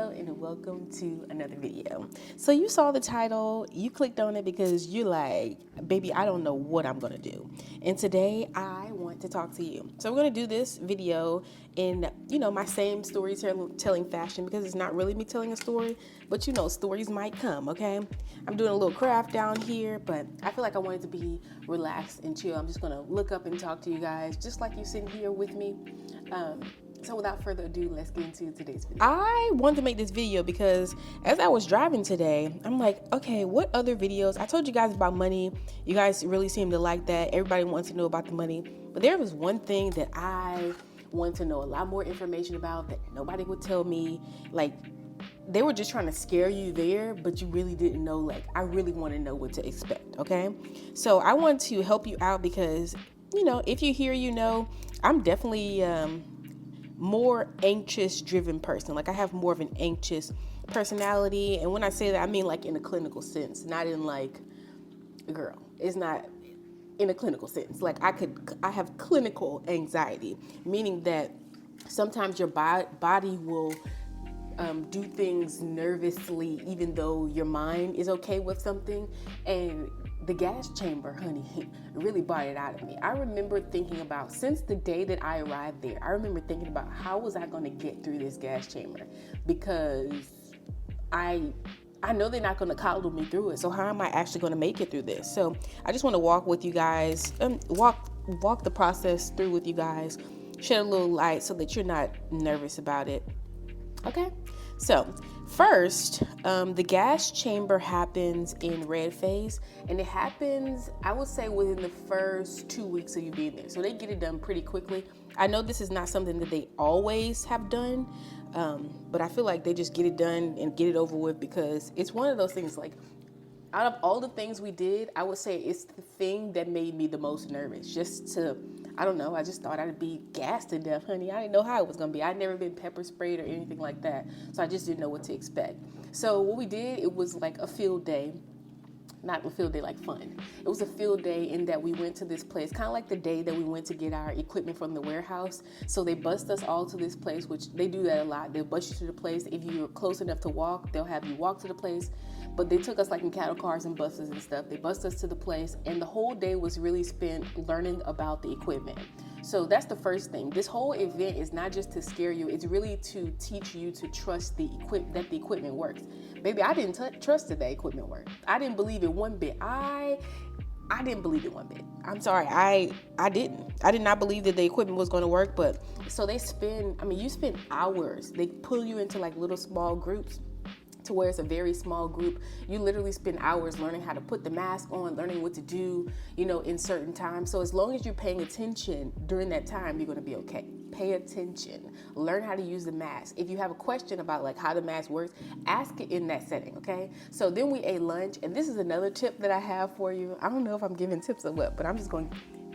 Hello and welcome to another video. So you saw the title, you clicked on it because you're like, baby, I don't know what I'm gonna do. And today I want to talk to you. So we're gonna do this video in, my same storytelling fashion, because it's not really me telling a story, but stories might come, okay? I'm doing a little craft down here, but I feel like I wanted to be relaxed and chill. I'm just gonna look up and talk to you guys, just like you sitting here with me. So without further ado, let's get into today's video. I wanted to make this video because as I was driving today, I'm like, okay, what other videos? I told you guys about money. You guys really seem to like that. Everybody wants to know about the money. But there was one thing that I wanted to know a lot more information about that nobody would tell me. Like, they were just trying to scare you there, but you really didn't know. Like, I really want to know what to expect, okay? So I want to help you out because, if you hear, I'm definitely more anxious driven person. Like, I have more of an anxious personality, and when I say that, I mean like in a clinical sense, not in like, girl, it's not in a clinical sense. Like, I have clinical anxiety, meaning that sometimes your body will do things nervously even though your mind is okay with something. And the gas chamber, honey, really brought it out of me. I remember thinking about, since the day that I arrived there, I remember thinking about how was I going to get through this gas chamber, because I know they're not going to coddle me through it. So how am I actually going to make it through this? So I just want to walk with you guys, walk the process through with you guys, shed a little light so that you're not nervous about it. Okay, so first, the gas chamber happens in red phase, and it happens, I would say, within the first 2 weeks of you being there. So they get it done pretty quickly. I know this is not something that they always have done, but I feel like they just get it done and get it over with, because it's one of those things, like, out of all the things we did, I would say it's the thing that made me the most nervous. I don't know, I just thought I'd be gassed to death, honey. I didn't know how it was going to be. I'd never been pepper sprayed or anything like that, so I just didn't know what to expect. So what we did, it was like a field day. Not a field day like fun. It was a field day in that we went to this place, kind of like the day that we went to get our equipment from the warehouse. So they bust us all to this place, which they do that a lot. They'll bust you to the place. If you're close enough to walk, they'll have you walk to the place. But they took us like in cattle cars and buses and stuff. They bust us to the place, and the whole day was really spent learning about the equipment. So that's the first thing. This whole event is not just to scare you, it's really to teach you to trust the equipment works. Baby, I didn't trust that equipment worked. I didn't believe it one bit. I didn't believe it one bit. I'm sorry, I didn't. I did not believe that the equipment was going to work. But so you spend hours. They pull you into like little small groups, to where it's a very small group. You literally spend hours learning how to put the mask on, learning what to do, in certain times. So as long as you're paying attention during that time, you're going to be okay. Pay attention. Learn how to use the mask. If you have a question about like how the mask works, ask it in that setting, okay? So then we ate lunch, and this is another tip that I have for you. I don't know if I'm giving tips or what, but I'm just going,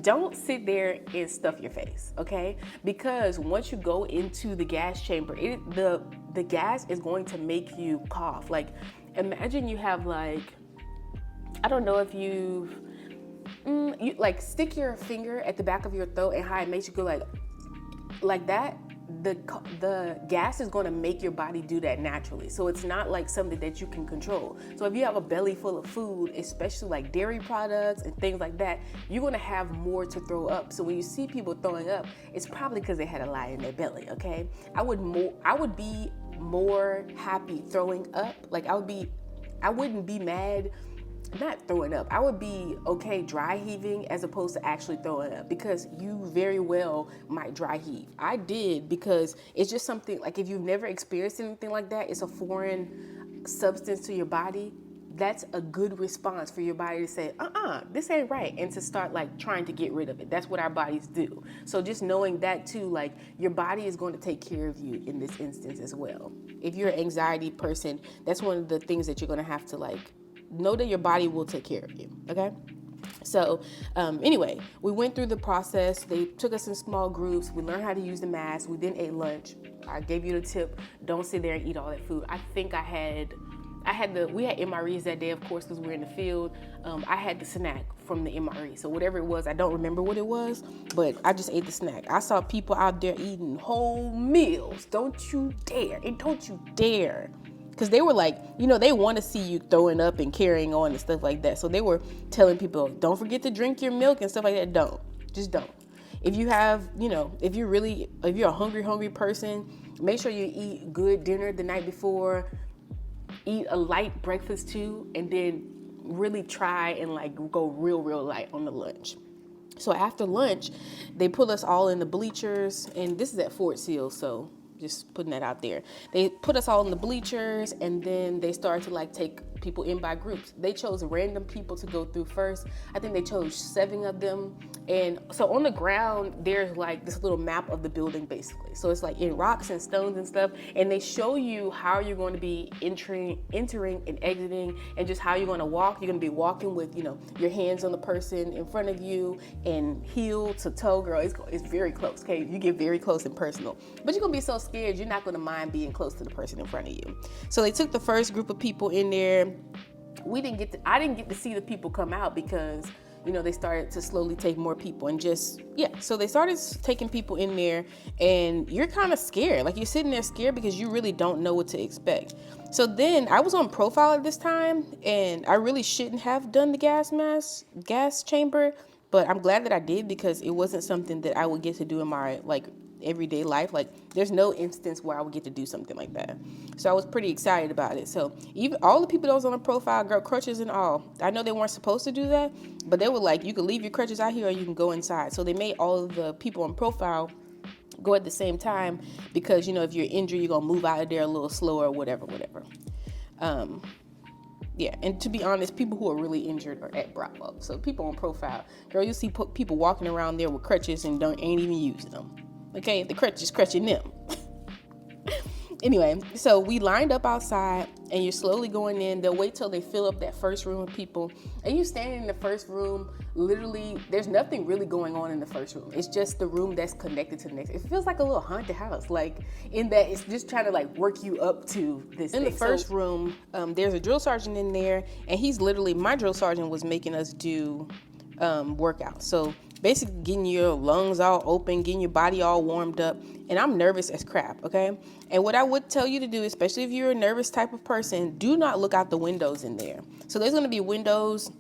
don't sit there and stuff your face, okay? Because once you go into the gas chamber, the gas is going to make you cough. Like, imagine you have like, I don't know if you like stick your finger at the back of your throat and how it makes you go like that. The gas is going to make your body do that naturally. So it's not like something that you can control. So if you have a belly full of food, especially like dairy products and things like that, you're going to have more to throw up. So when you see people throwing up, it's probably because they had a lot in their belly, okay? I would be more happy throwing up. Like, I wouldn't be mad not throwing up. I would be okay dry heaving as opposed to actually throwing up, because you very well might dry heave. I did, because it's just something, like, if you've never experienced anything like that, it's a foreign substance to your body. That's a good response for your body to say, this ain't right, and to start like trying to get rid of it. That's what our bodies do. So just knowing that too, like, your body is going to take care of you in this instance as well. If you're an anxiety person, that's one of the things that you're going to have to like know, that your body will take care of you, okay? So anyway, we went through the process. They took us in small groups. We learned how to use the mask. We then ate lunch. I gave you the tip, don't sit there and eat all that food. I think I had we had MREs that day, of course, because we were in the field. I had the snack from the MRE. So whatever it was, I don't remember what it was, but I just ate the snack. I saw people out there eating whole meals. Don't you dare. And don't you dare. Because they were like, they want to see you throwing up and carrying on and stuff like that. So they were telling people, don't forget to drink your milk and stuff like that. Just don't. If you have, if you're a hungry person, make sure you eat good dinner the night before. Eat a light breakfast too, and then really try and like go real light on the lunch. So after lunch, they put us all in the bleachers, and this is at Fort Sill, so just putting that out there. They put us all in the bleachers, and then they started to like take people in by groups. They chose random people to go through first. I think they chose 7 of them. And so on the ground, there's like this little map of the building basically. So it's like in rocks and stones and stuff. And they show you how you're going to be entering and exiting, and just how you're going to walk. You're going to be walking with, your hands on the person in front of you, and heel to toe, girl. It's very close, okay? You get very close and personal. But you're going to be so scared, you're not going to mind being close to the person in front of you. So they took the first group of people in there. I didn't get to see the people come out because, they started to slowly take more people and so they started taking people in there, and you're kind of scared. Like, you're sitting there scared because you really don't know what to expect. So then I was on profile at this time, and I really shouldn't have done the gas chamber, but I'm glad that I did, because it wasn't something that I would get to do in my everyday life. Like, there's no instance where I would get to do something like that. So I was pretty excited about it. So even all the people that was on the profile, girl, crutches and all, I know they weren't supposed to do that, but they were like, you can leave your crutches out here or you can go inside. So they made all of the people on profile go at the same time, because if you're injured, you're gonna move out of there a little slower or whatever. Yeah, and to be honest, people who are really injured are at Bravo. So people on profile, girl, you see people walking around there with crutches and ain't even using them. Okay, the crutch is crutching them. Anyway, so we lined up outside, and you're slowly going in. They'll wait till they fill up that first room of people, and you standing in the first room. Literally, there's nothing really going on in the first room. It's just the room that's connected to the next. It feels like a little haunted house, like in that it's just trying to like work you up to this. In the first room, there's a drill sergeant in there, and my drill sergeant was making us do workouts. So basically getting your lungs all open, getting your body all warmed up. And I'm nervous as crap, okay? And what I would tell you to do, especially if you're a nervous type of person, do not look out the windows in there. So there's gonna be windows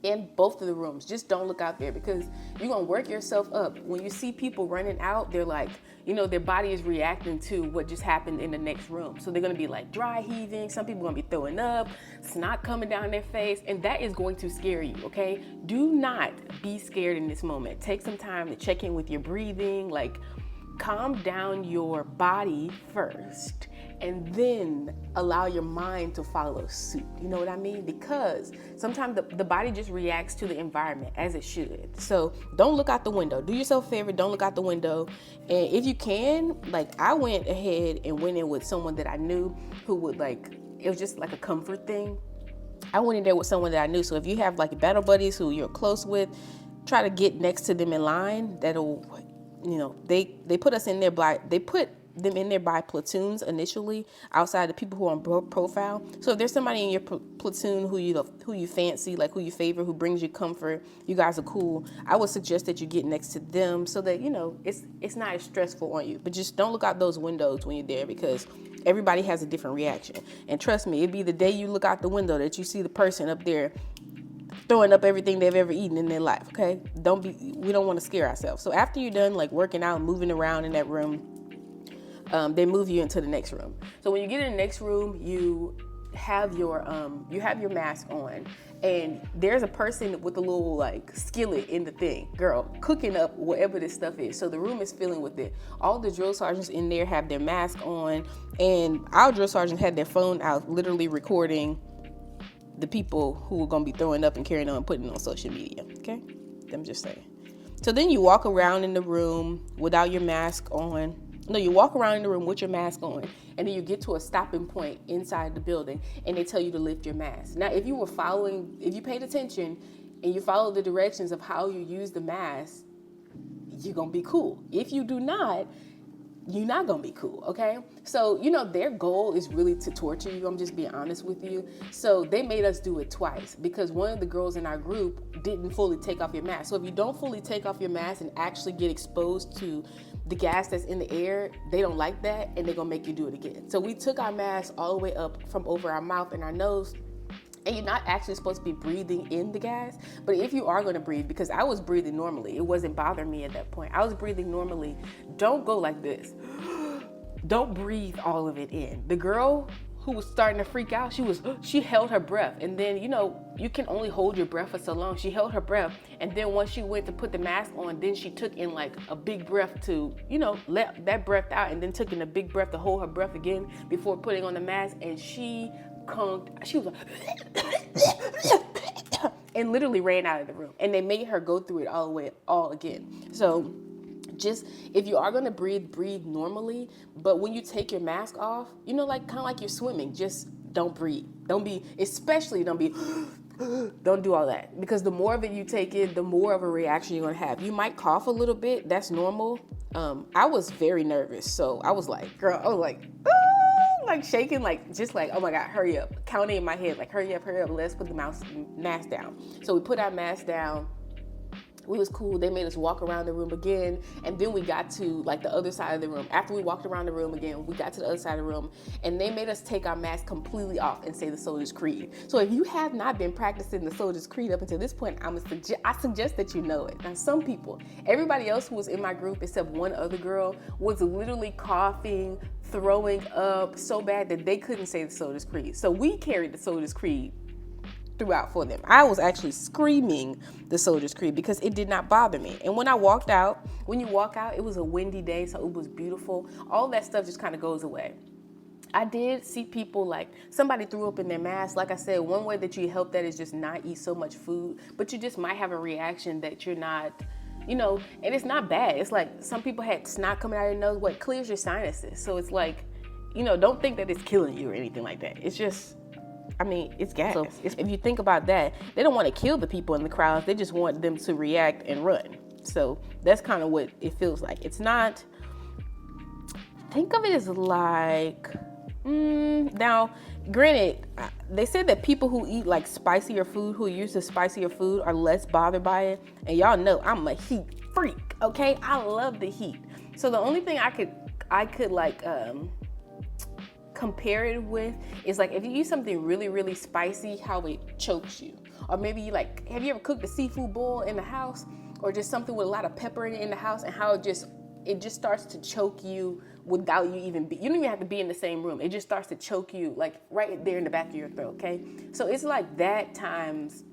in both of the rooms. Just don't look out there, because you're gonna work yourself up. When you see people running out, they're like, their body is reacting to what just happened in the next room. So they're gonna be like dry heaving. Some people are gonna be throwing up, snot coming down their face, and that is going to scare you, okay? Do not be scared in this moment. Take some time to check in with your breathing, like calm down your body first, and then allow your mind to follow suit. You know what I mean? Because sometimes the body just reacts to the environment as it should. So don't look out the window. Do yourself a favor, don't look out the window. And if you can, like, I went ahead and went in with someone that I knew who would it was just like a comfort thing. I went in there with someone that I knew. So if you have like battle buddies who you're close with, try to get next to them in line. That'll, they put us in there they put them in there by platoons initially, outside the people who are on profile. So if there's somebody in your platoon who you fancy, like who you favor, who brings you comfort, you guys are cool, I would suggest that you get next to them, so that it's not as stressful on you. But just don't look out those windows when you're there, because everybody has a different reaction. And trust me, it'd be the day you look out the window that you see the person up there throwing up everything they've ever eaten in their life. Okay, we don't want to scare ourselves. So after you're done like working out and moving around in that room, they move you into the next room. So when you get in the next room, you have your mask on, and there's a person with a little like skillet in the thing, girl, cooking up whatever this stuff is. So the room is filling with it. All the drill sergeants in there have their mask on, and our drill sergeants had their phone out, literally recording the people who were going to be throwing up and carrying on and putting it on social media. Okay, I'm just saying. So then you walk around in the room without your mask on. No, you walk around in the room with your mask on, and then you get to a stopping point inside the building, and they tell you to lift your mask. Now, if you paid attention and you follow the directions of how you use the mask, you're going to be cool. If you do not, you're not gonna be cool, okay? So, their goal is really to torture you. I'm just being honest with you. So they made us do it twice because one of the girls in our group didn't fully take off your mask. So if you don't fully take off your mask and actually get exposed to the gas that's in the air, they don't like that, and they're gonna make you do it again. So we took our masks all the way up from over our mouth and our nose. And you're not actually supposed to be breathing in the gas, but if you are going to breathe, because I was breathing normally, it wasn't bothering me at that point. I was breathing normally. Don't go like this. Don't breathe all of it in. The girl who was starting to freak out, she held her breath. And then, you can only hold your breath for so long. She held her breath. And then once she went to put the mask on, then she took in like a big breath to, let that breath out, and then took in a big breath to hold her breath again before putting on the mask. And she was like, and literally ran out of the room. And they made her go through it all again. So just, if you are going to breathe normally. But when you take your mask off, like kind of like you're swimming, just don't breathe. Don't do all that, because the more of it you take in, the more of a reaction you're going to have. You might cough a little bit. That's normal. I was very nervous. So I was like, like shaking, just like, oh my God, hurry up. Counting in my head, like, hurry up, let's put the mask down. So we put our mask down. We was cool. They made us walk around the room again. And then we got to like the other side of the room. After we walked around the room again, we got to the other side of the room, and they made us take our mask completely off and say the Soldier's Creed. So if you have not been practicing the Soldier's Creed up until this point, I suggest that you know it. Now, some people, everybody else who was in my group except one other girl, was literally coughing, throwing up so bad that they couldn't say the Soldier's Creed. So we carried the Soldier's Creed throughout for them. I was actually screaming the Soldier's Creed because it did not bother me. And when you walk out, it was a windy day, so it was beautiful. All that stuff just kind of goes away. I did see people, like, somebody threw up in their mask. Like I said, one way that you help that is just not eat so much food, but you just might have a reaction that you're not, and it's not bad. It's like some people had snot coming out of their nose, what clears your sinuses. So it's like, don't think that it's killing you or anything like that. It's just, it's gas. So if you think about that, they don't want to kill the people in the crowds. They just want them to react and run. So that's kind of what it feels like. It's not, think of it as like, now, granted, they said that people who eat like spicier food, who are used to spicier food, are less bothered by it. And y'all know I'm a heat freak, okay? I love the heat. So the only thing I could like, compare it with is like if you eat something really, really spicy, how it chokes you. Or maybe have you ever cooked a seafood boil in the house, or just something with a lot of pepper in the house, and how it just starts to choke you without you you don't even have to be in the same room. It just starts to choke you like right there in the back of your throat, okay? So it's like that times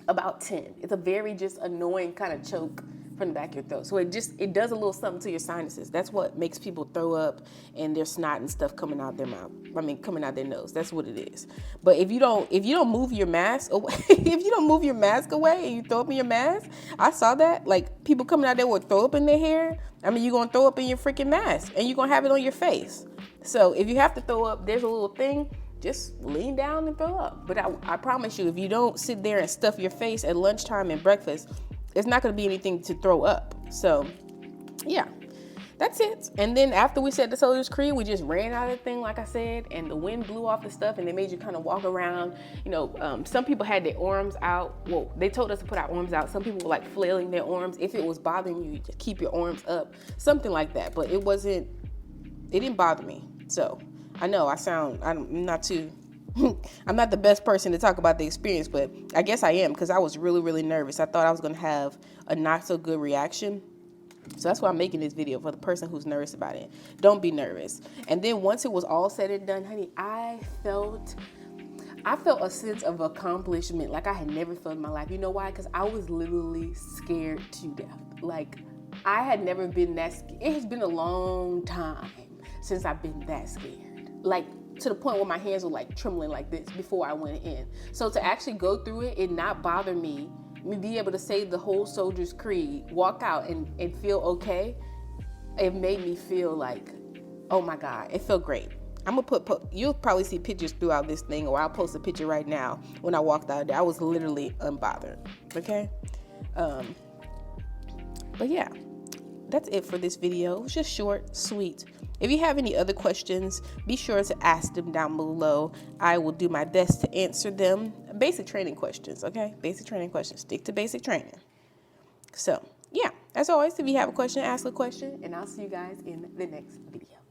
about 10. It's a very just annoying kind of choke from the back of your throat. So it does a little something to your sinuses. That's what makes people throw up and their snot and stuff coming out their mouth. Coming out their nose. That's what it is. But if you don't move your mask away, if you don't move your mask away and you throw up in your mask, I saw that. Like people coming out there with throw up in their hair. You're gonna throw up in your freaking mask and you're gonna have it on your face. So if you have to throw up, there's a little thing. Just lean down and throw up. But I promise you, if you don't sit there and stuff your face at lunchtime and breakfast, it's not going to be anything to throw up. So, yeah, that's it. And then after we said the Soldier's Creed, we just ran out of the thing, like I said, and the wind blew off the stuff, and they made you kind of walk around. Some people had their arms out. Well, they told us to put our arms out. Some people were like flailing their arms. If it was bothering you, just keep your arms up, something like that. But it didn't bother me. So I know I'm not the best person to talk about the experience, but I guess I am, because I was really, really nervous. I thought I was going to have a not so good reaction. So that's why I'm making this video, for the person who's nervous about it. Don't be nervous. And then once it was all said and done, honey, I felt a sense of accomplishment like I had never felt in my life. You know why? Because I was literally scared to death. Like, I had never been that scared. It has been a long time since I've been that scared. Like, to the point where my hands were like trembling like this before I went in. So to actually go through it and not bother me be able to say the whole Soldier's Creed, walk out and feel okay, it made me feel like, oh my God, it felt great. I'm gonna you'll probably see pictures throughout this thing, or I'll post a picture right now when I walked out there. I was literally unbothered, okay? But yeah, that's it for this video. It was just short, sweet. If you have any other questions, be sure to ask them down below. I will do my best to answer them. Basic training questions, okay? Basic training questions. Stick to basic training. So, yeah, as always, if you have a question, ask a question, and I'll see you guys in the next video.